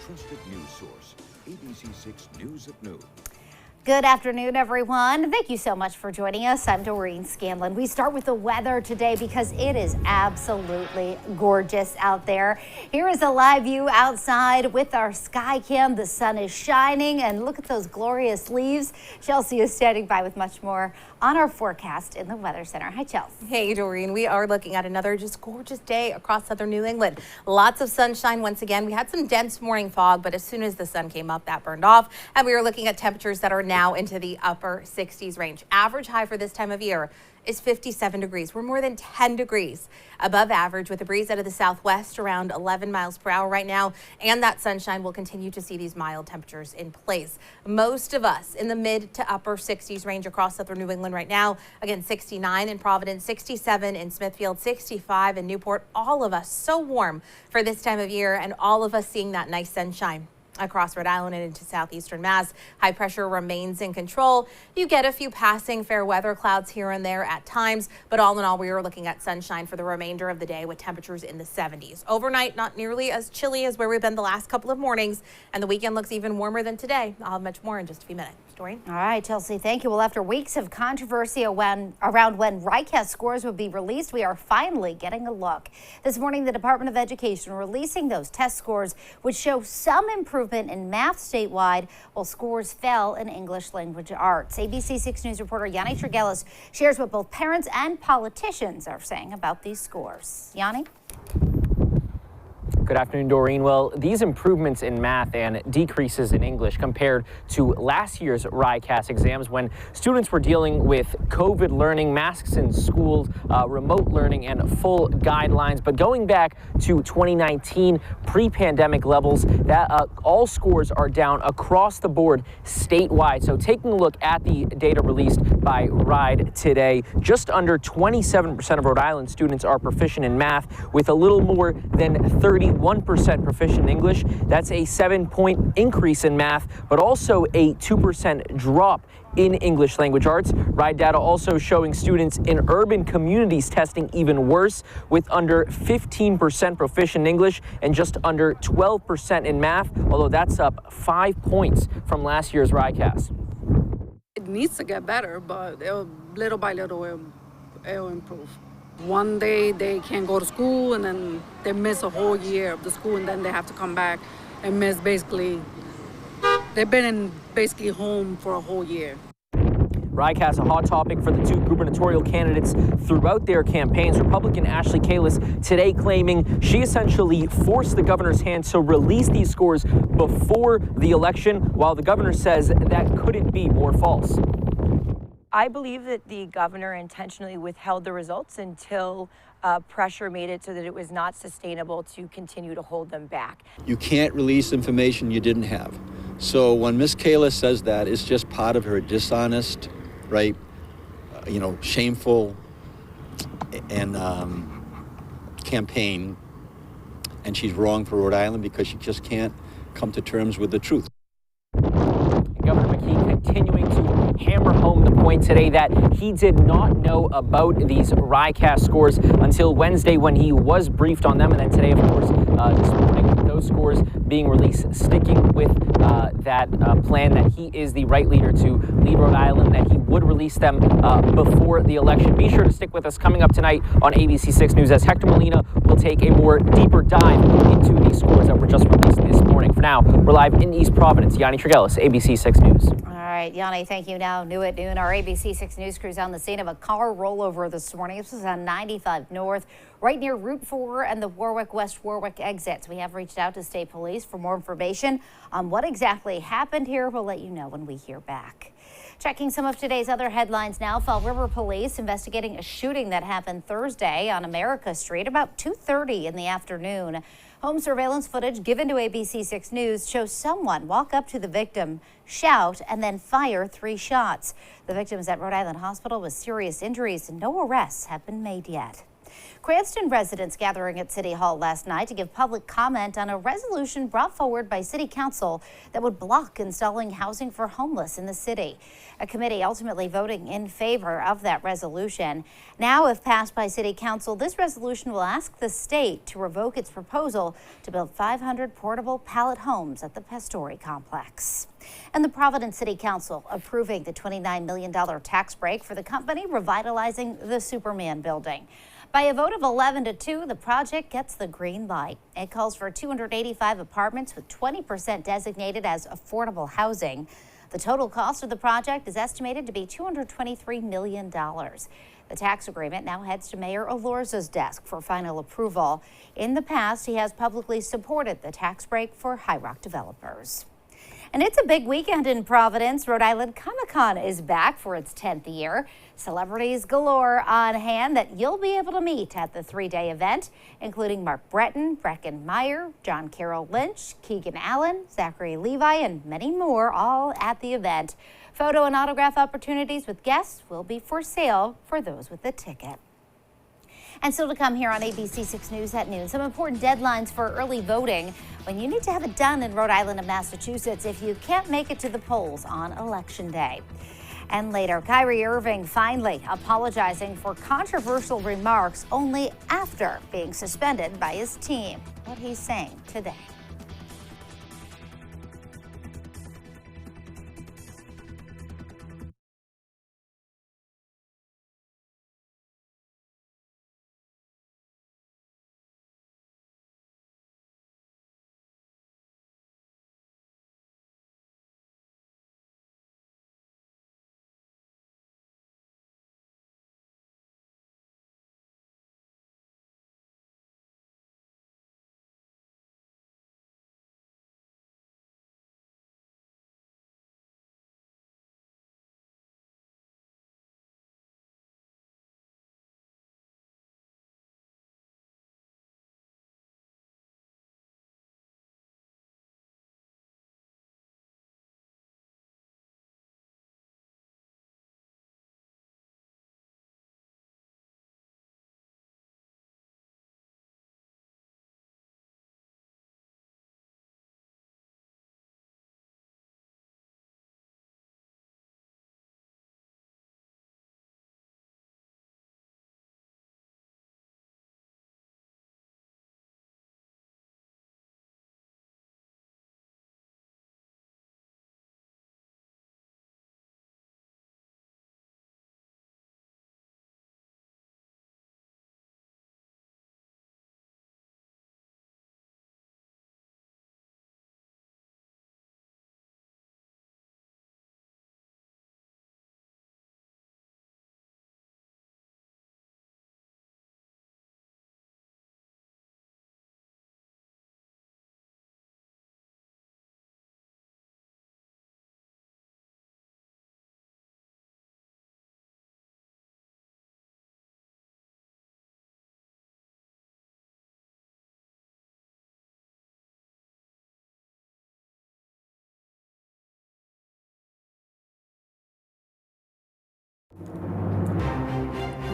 trusted news source, ABC6 News at Noon. Good afternoon, everyone. Thank you so much for joining us. I'm Doreen Scanlon. We start with the weather today because it is absolutely gorgeous out there. Here is a live view outside with our sky cam. The sun is shining and look at those glorious leaves. Chelsea is standing by with much more on our forecast in the Weather Center. Hi, Chelsea. Hey, Doreen. We are looking at another just gorgeous day across southern New England. Lots of sunshine once again. We had some dense morning fog, but as soon as the sun came up, that burned off. And we are looking at temperatures that are now into the upper 60s range. Average high for this time of year is 57 degrees. We're more than 10 degrees above average with a breeze out of the southwest around 11 miles per hour right now. And that sunshine will continue to see these mild temperatures in place. Most of us in the mid to upper 60s range across southern New England right now. Again, 69 in Providence, 67 in Smithfield, 65 in Newport. All of us so warm for this time of year and all of us seeing that nice sunshine across Rhode Island and into southeastern Mass. High pressure remains in control. You get a few passing fair weather clouds here and there at times, but all in all, we are looking at sunshine for the remainder of the day with temperatures in the 70s. Overnight, not nearly as chilly as where we've been the last couple of mornings, and the weekend looks even warmer than today. I'll have much more in just a few minutes. Doreen? All right, Chelsea, thank you. Well, after weeks of controversy around when RICAS scores would be released, we are finally getting a look. This morning, the Department of Education releasing those test scores, which show some improvement in math statewide, while scores fell in English language arts. ABC6 News reporter Yanni Tregelis shares what both parents and politicians are saying about these scores. Yanni? Good afternoon, Doreen. Well, these improvements in math and decreases in English compared to last year's RICAS exams when students were dealing with COVID learning, masks in schools, remote learning, and full guidelines. But going back to 2019 pre-pandemic levels, that all scores are down across the board statewide. So taking a look at the data released by RIDE today, just under 27% of Rhode Island students are proficient in math, with a little more than 31% proficient in English. That's a 7-point increase in math, but also a 2% drop in English language arts. RIDE data also showing students in urban communities testing even worse, with under 15% proficient in English and just under 12% in math, although that's up 5 points from last year's RICAS. It needs to get better, but little by little it'll improve. One day they can't go to school and then they miss a whole year of the school and then they have to come back and miss they've been basically home for a whole year. RICAS, a hot topic for the two gubernatorial candidates throughout their campaigns. Republican Ashley Kalus today claiming she essentially forced the governor's hand to release these scores before the election, while the governor says that couldn't be more false. I believe that the governor intentionally withheld the results until pressure made it so that it was not sustainable to continue to hold them back. You can't release information you didn't have. So when Ms. Kayla says that, it's just part of her dishonest, right, shameful and campaign. And she's wrong for Rhode Island because she just can't come to terms with the truth. Governor McKee continuing to hammer home the point today that he did not know about these RICAS scores until Wednesday when he was briefed on them. And then today, of course, this morning, those scores being released, sticking with that plan that he is the right leader to lead Rhode Island, that he would release them before the election. Be sure to stick with us coming up tonight on ABC6 News as Hector Molina will take a more deeper dive into these scores that were just released this morning. For now, we're live in East Providence. Yanni Tregelis, ABC6 News. All right, Yanni, thank you. Now, new at noon, our ABC6 News crews on the scene of a car rollover this morning. This was on 95 North, right near Route 4 and the West Warwick exits. We have reached out to State Police for more information on what exactly happened here. We'll let you know when we hear back. Checking some of today's other headlines now. Fall River Police investigating a shooting that happened Thursday on America Street about 2:30 in the afternoon. Home surveillance footage given to ABC6 News shows someone walk up to the victim, shout, and then fire 3 shots. The victim is at Rhode Island Hospital with serious injuries and no arrests have been made yet. Cranston residents gathering at City Hall last night to give public comment on a resolution brought forward by City Council that would block installing housing for homeless in the city. A committee ultimately voting in favor of that resolution. Now, if passed by City Council, this resolution will ask the state to revoke its proposal to build 500 portable pallet homes at the Pastore complex. And the Providence City Council approving the $29 million tax break for the company revitalizing the Superman building. By a vote of 11-2, the project gets the green light. It calls for 285 apartments with 20% designated as affordable housing. The total cost of the project is estimated to be $223 million. The tax agreement now heads to Mayor Alorza's desk for final approval. In the past, he has publicly supported the tax break for High Rock developers. And it's a big weekend in Providence. Rhode Island Comic-Con is back for its 10th year. Celebrities galore on hand that you'll be able to meet at the 3-day event, including Mark Breton, Breckin Meyer, John Carroll Lynch, Keegan Allen, Zachary Levi, and many more, all at the event. Photo and autograph opportunities with guests will be for sale for those with a ticket. And still to come here on ABC6 News at noon, some important deadlines for early voting when you need to have it done in Rhode Island and Massachusetts if you can't make it to the polls on Election Day. And later, Kyrie Irving finally apologizing for controversial remarks only after being suspended by his team. What he's saying today.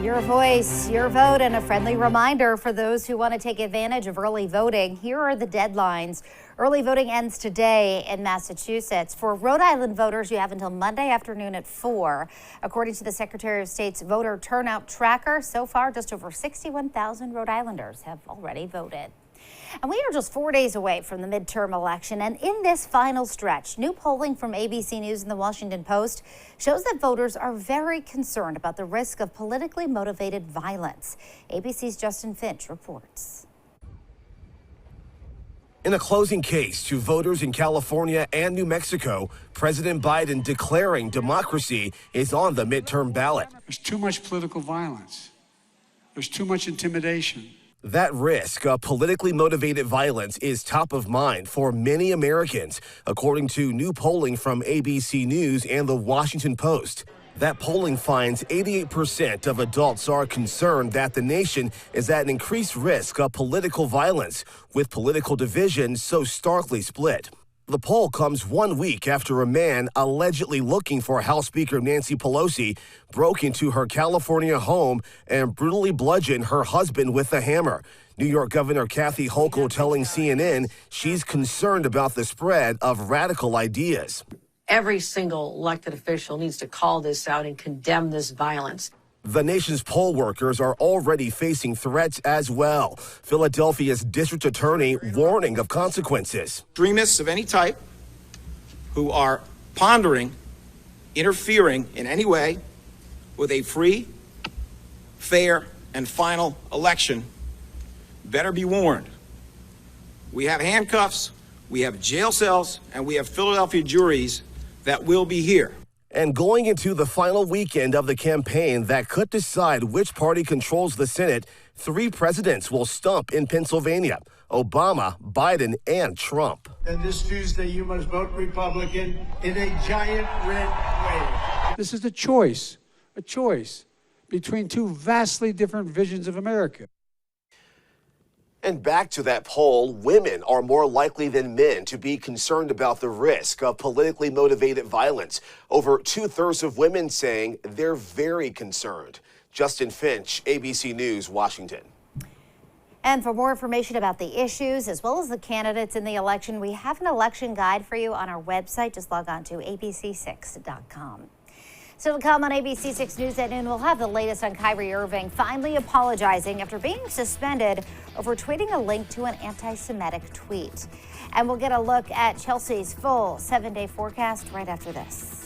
Your voice, your vote, and a friendly reminder for those who want to take advantage of early voting. Here are the deadlines. Early voting ends today in Massachusetts. For Rhode Island voters, you have until Monday afternoon at 4. According to the Secretary of State's voter turnout tracker, so far just over 61,000 Rhode Islanders have already voted. And we are just 4 days away from the midterm election. And in this final stretch, new polling from ABC News and the Washington Post shows that voters are very concerned about the risk of politically motivated violence. ABC's Justin Finch reports. In a closing case to voters in California and New Mexico, President Biden declaring democracy is on the midterm ballot. There's too much political violence. There's too much intimidation. That risk of politically motivated violence is top of mind for many Americans, according to new polling from ABC News and the Washington Post. That polling finds 88% of adults are concerned that the nation is at an increased risk of political violence, with political division so starkly split. The poll comes 1 week after a man allegedly looking for House Speaker Nancy Pelosi broke into her California home and brutally bludgeoned her husband with a hammer. New York Governor Kathy Hochul telling CNN she's concerned about the spread of radical ideas. Every single elected official needs to call this out and condemn this violence. The nation's poll workers are already facing threats as well. Philadelphia's district attorney warning of consequences. Extremists of any type who are pondering interfering in any way with a free, fair, and final election better be warned. We have handcuffs, we have jail cells, and we have Philadelphia juries that will be here. And going into the final weekend of the campaign that could decide which party controls the Senate, 3 presidents will stump in Pennsylvania: Obama, Biden, and Trump. And this Tuesday, you must vote Republican in a giant red wave. This is a choice between two vastly different visions of America. And back to that poll, women are more likely than men to be concerned about the risk of politically motivated violence. Over 2/3 of women saying they're very concerned. Justin Finch, ABC News, Washington. And for more information about the issues as well as the candidates in the election, we have an election guide for you on our website. Just log on to abc6.com. Still to come on ABC6 News at noon, we'll have the latest on Kyrie Irving finally apologizing after being suspended over tweeting a link to an anti-Semitic tweet. And we'll get a look at Chelsea's full 7-day forecast right after this.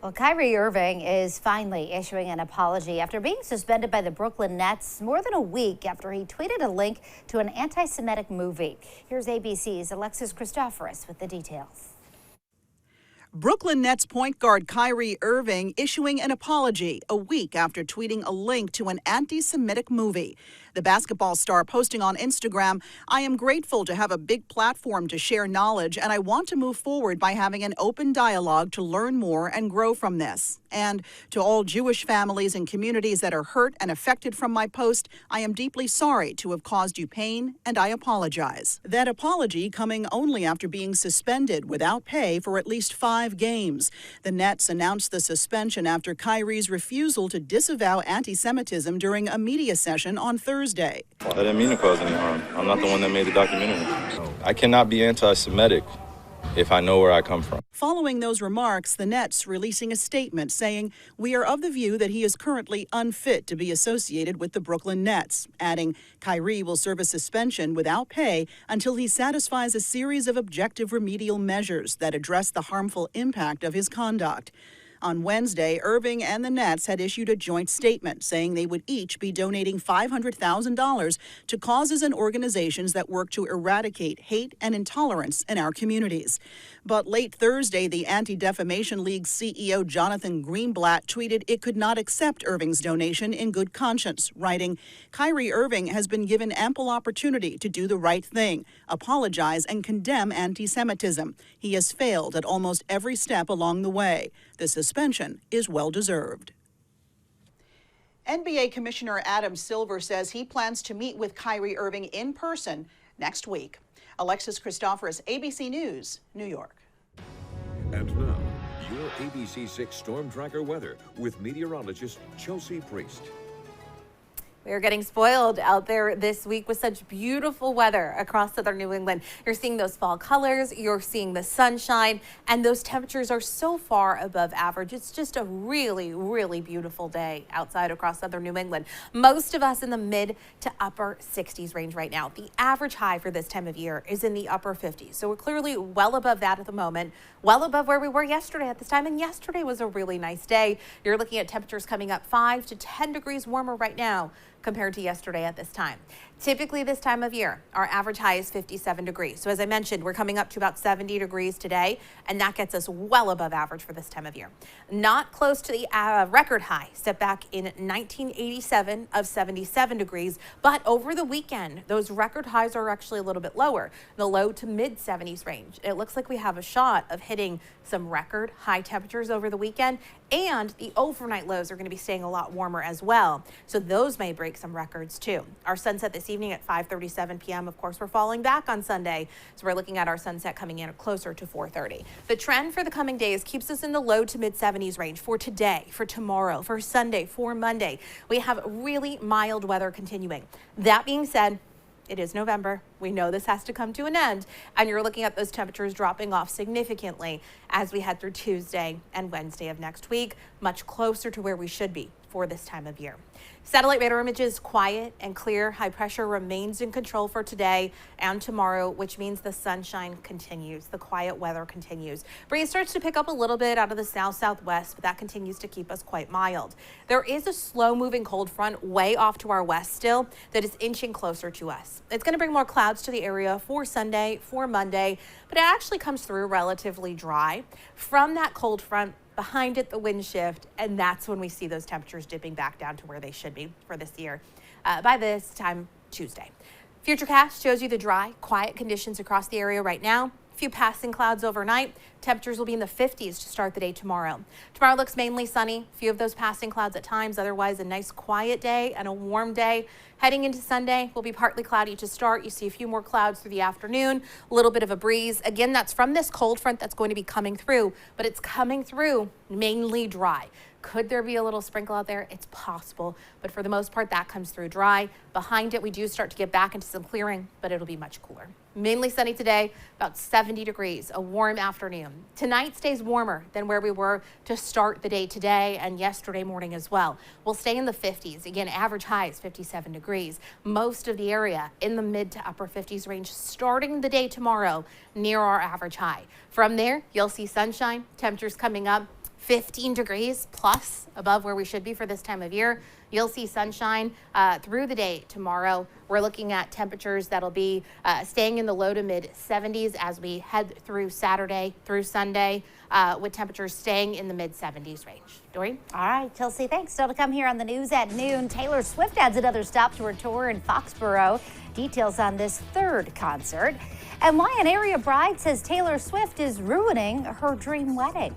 Well, Kyrie Irving is finally issuing an apology after being suspended by the Brooklyn Nets more than a week after he tweeted a link to an anti-Semitic movie. Here's ABC's Alexis Christoforous with the details. Brooklyn Nets point guard Kyrie Irving issuing an apology a week after tweeting a link to an anti-Semitic movie. The basketball star posting on Instagram, "I am grateful to have a big platform to share knowledge, and I want to move forward by having an open dialogue to learn more and grow from this. And to all Jewish families and communities that are hurt and affected from my post, I am deeply sorry to have caused you pain, and I apologize." That apology coming only after being suspended without pay for at least 5 games. The Nets announced the suspension after Kyrie's refusal to disavow anti-Semitism during a media session on Thursday. I didn't mean to cause any harm. I'm not the one that made the documentary. I cannot be anti-Semitic if I know where I come from. Following those remarks, the Nets releasing a statement saying, "We are of the view that he is currently unfit to be associated with the Brooklyn Nets," adding, "Kyrie will serve a suspension without pay until he satisfies a series of objective remedial measures that address the harmful impact of his conduct." On Wednesday, Irving and the Nets had issued a joint statement saying they would each be donating $500,000 to causes and organizations that work to eradicate hate and intolerance in our communities. But late Thursday, the Anti-Defamation League CEO Jonathan Greenblatt tweeted it could not accept Irving's donation in good conscience, writing, "Kyrie Irving has been given ample opportunity to do the right thing, apologize and condemn anti-Semitism. He has failed at almost every step along the way. The suspension is well-deserved." NBA Commissioner Adam Silver says he plans to meet with Kyrie Irving in person next week. Alexis Christoforous, ABC News, New York. And now, your ABC6 Storm Tracker weather with meteorologist Chelsea Priest. We are getting spoiled out there this week with such beautiful weather across southern New England. You're seeing those fall colors, you're seeing the sunshine, and those temperatures are so far above average. It's just a really, really beautiful day outside across southern New England. Most of us in the mid to upper 60s range right now. The average high for this time of year is in the upper 50s. So we're clearly well above that at the moment, well above where we were yesterday at this time. And yesterday was a really nice day. You're looking at temperatures coming up 5 to 10 degrees warmer right now compared to yesterday at this time. Typically this time of year, our average high is 57 degrees. So as I mentioned, we're coming up to about 70 degrees today, and that gets us well above average for this time of year. Not close to the record high set back in 1987 of 77 degrees, but over the weekend, those record highs are actually a little bit lower, the low to mid 70s range. It looks like we have a shot of hitting some record high temperatures over the weekend, and the overnight lows are going to be staying a lot warmer as well. So those may break some records too. Our sunset this evening at 5:37 p.m. Of course, we're falling back on Sunday, so we're looking at our sunset coming in closer to 4:30. The trend for the coming days keeps us in the low to mid 70s range for today, for tomorrow, for Sunday, for Monday. We have really mild weather continuing. That being said, it is November. We know this has to come to an end, and you're looking at those temperatures dropping off significantly as we head through Tuesday and Wednesday of next week, much closer to where we should be for this time of year. Satellite radar images quiet and clear. High pressure remains in control for today and tomorrow, which means the sunshine continues. The quiet weather continues. Breeze starts to pick up a little bit out of the south-southwest, but that continues to keep us quite mild. There is a slow-moving cold front way off to our west still that is inching closer to us. It's going to bring more clouds to the area for Sunday, for Monday, but it actually comes through relatively dry. From that cold front, behind it, the wind shift, and that's when we see those temperatures dipping back down to where they should be for this year by this time Tuesday. Futurecast shows you the dry, quiet conditions across the area right now. A few passing clouds overnight. Temperatures will be in the 50s to start the day tomorrow. Tomorrow looks mainly sunny. A few of those passing clouds at times. Otherwise, a nice quiet day and a warm day. Heading into Sunday will be partly cloudy to start. You see a few more clouds through the afternoon. A little bit of a breeze. Again, that's from this cold front that's going to be coming through, but it's coming through mainly dry. Could there be a little sprinkle out there? It's possible, but for the most part, that comes through dry. Behind it, we do start to get back into some clearing, but it'll be much cooler. Mainly sunny today, about 70 degrees, a warm afternoon. Tonight stays warmer than where we were to start the day today and yesterday morning as well. We'll stay in the 50s. Again, average high is 57 degrees. Most of the area in the mid to upper 50s range starting the day tomorrow near our average high. From there, you'll see sunshine, temperatures coming up 15 degrees plus above where we should be for this time of year. You'll see sunshine through the day tomorrow. We're looking at temperatures that'll be staying in the low to mid 70s as we head through Saturday through Sunday with temperatures staying in the mid 70s range. Doreen? All right, Chelsea, thanks. Still to come here on the news at noon. Taylor Swift adds another stop to her tour in Foxborough. Details on this third concert. And why an area bride says Taylor Swift is ruining her dream wedding.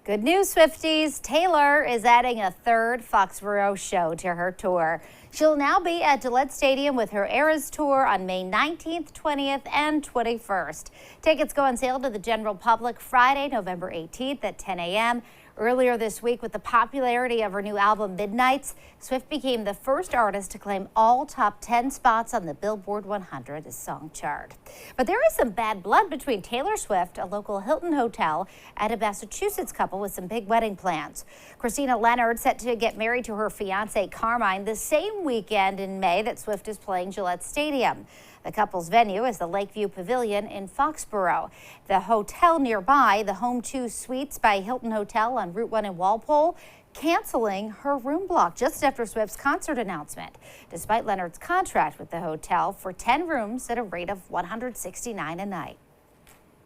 Good news, Swifties. Taylor is adding a third Foxborough show to her tour. She'll now be at Gillette Stadium with her Eras Tour on May 19th, 20th, and 21st. Tickets go on sale to the general public Friday, November 18th at 10 a.m. Earlier this week, with the popularity of her new album, Midnights, Swift became the first artist to claim all top 10 spots on the Billboard 100 song chart. But there is some bad blood between Taylor Swift, a local Hilton hotel, and a Massachusetts couple with some big wedding plans. Christina Leonard set to get married to her fiance Carmine the same weekend in May that Swift is playing Gillette Stadium. The couple's venue is the Lakeview Pavilion in Foxborough. The hotel nearby, the Home 2 Suites by Hilton Hotel on Route 1 in Walpole, canceling her room block just after Swift's concert announcement, despite Leonard's contract with the hotel for 10 rooms at a rate of $169 a night.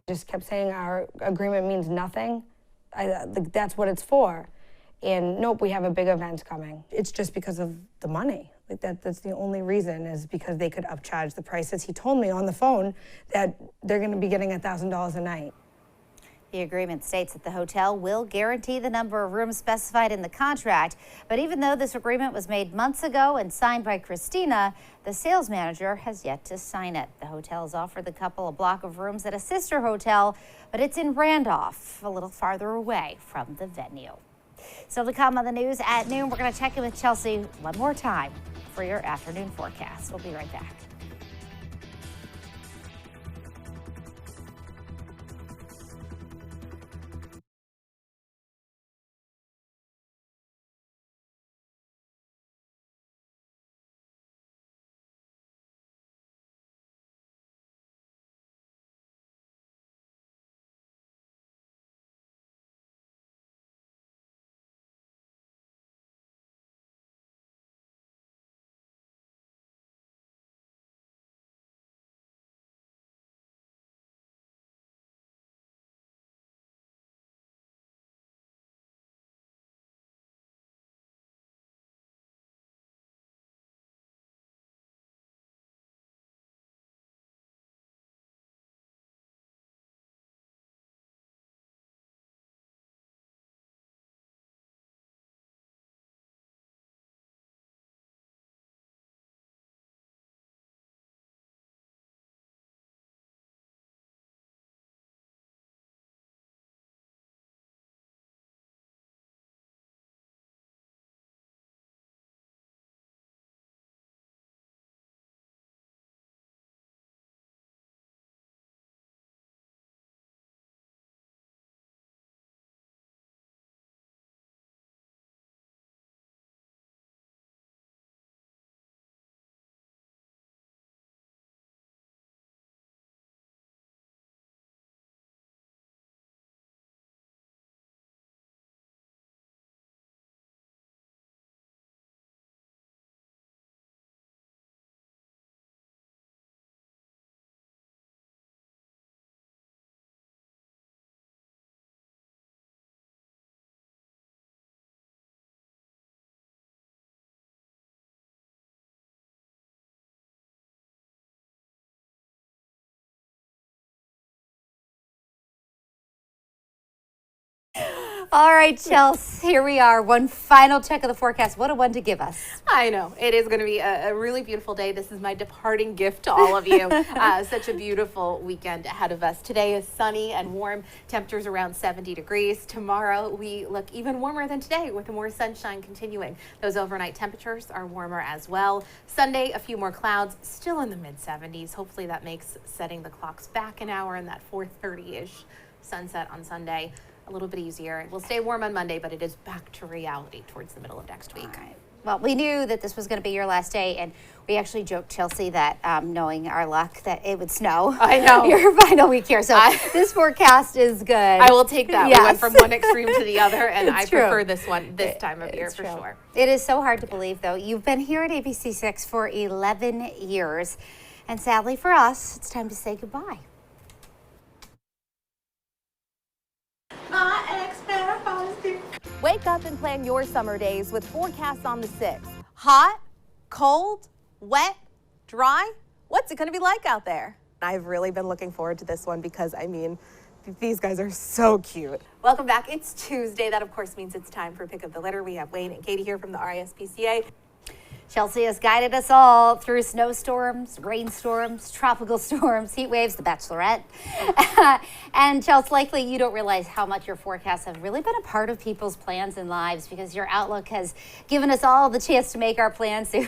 Just kept saying our agreement means nothing. That's what it's for. And nope, we have a big event coming. It's just because of the money. Like that's the only reason, is because they could upcharge the prices. He told me on the phone that they're going to be getting $1,000 a night. The agreement states that the hotel will guarantee the number of rooms specified in the contract. But even though this agreement was made months ago and signed by Christina, the sales manager has yet to sign it. The hotel has offered the couple a block of rooms at a sister hotel, but it's in Randolph, a little farther away from the venue. Still to come on the news at noon, we're going to check in with Chelsea one more time for your afternoon forecast. We'll be right back. All right, Chelsea, here we are. One final check of the forecast. What a one to give us. I know. It is going to be a really beautiful day. This is my departing gift to all of you. Such a beautiful weekend ahead of us. Today is sunny and warm. Temperatures around 70 degrees. Tomorrow, we look even warmer than today with more sunshine continuing. Those overnight temperatures are warmer as well. Sunday, a few more clouds, still in the mid-70s. Hopefully that makes setting the clocks back an hour in that 4:30-ish sunset on Sunday a little bit easier. We'll stay warm on Monday, but it is back to reality towards the middle of next week. All right. Well, we knew that this was going to be your last day, and we actually joked, Chelsea, that knowing our luck, that it would snow. I know. Your final week here. So this forecast is good. I will take that. Yes. We went from one extreme to the other, and I true. prefer this one this time of year for sure. It is so hard to believe, though. You've been here at ABC6 for 11 years, and sadly for us, it's time to say goodbye. Wake up and plan your summer days with forecasts on the 6th. Hot, cold, wet, dry. What's it going to be like out there? I've really been looking forward to this one because, I mean, These guys are so cute. Welcome back. It's Tuesday. That, of course, means it's time for Pick Up the Litter. We have Wayne and Katie here from the RSPCA. Chelsea has guided us all through snowstorms, rainstorms, tropical storms, heat waves, the Bachelorette. And Chelsea, likely you don't realize how much your forecasts have really been a part of people's plans and lives, because your outlook has given us all the chance to make our plans. So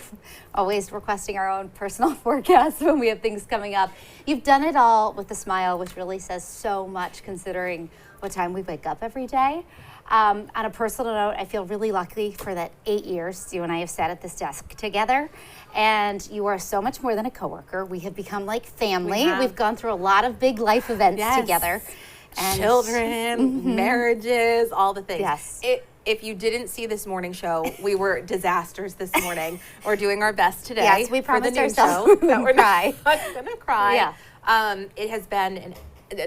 always requesting our own personal forecasts when we have things coming up. You've done it all with a smile, which really says so much considering what time we wake up every day. On a personal note, I feel really lucky for that 8 years you and I have sat at this desk together. And you are so much more than a coworker. We have become like family. We've gone through a lot of big life events together. And children, marriages, all the things. Yes. If you didn't see this morning show, we were disasters this morning. We're doing our best today. Yes, we for the promised news ourselves show that we're not gonna cry. Yeah. It has been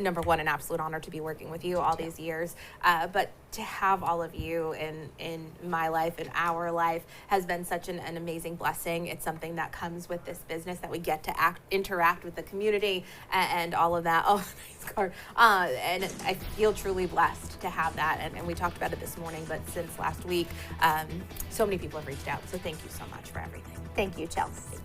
number one, an absolute honor to be working with you all these years. But to have all of you in my life, in our life, has been such an amazing blessing. It's something that comes with this business, that we get to interact with the community and all of that. Oh, nice card. And I feel truly blessed to have that. And we talked about it this morning, but since last week, so many people have reached out. So thank you so much for everything. Thank you, Chelsea.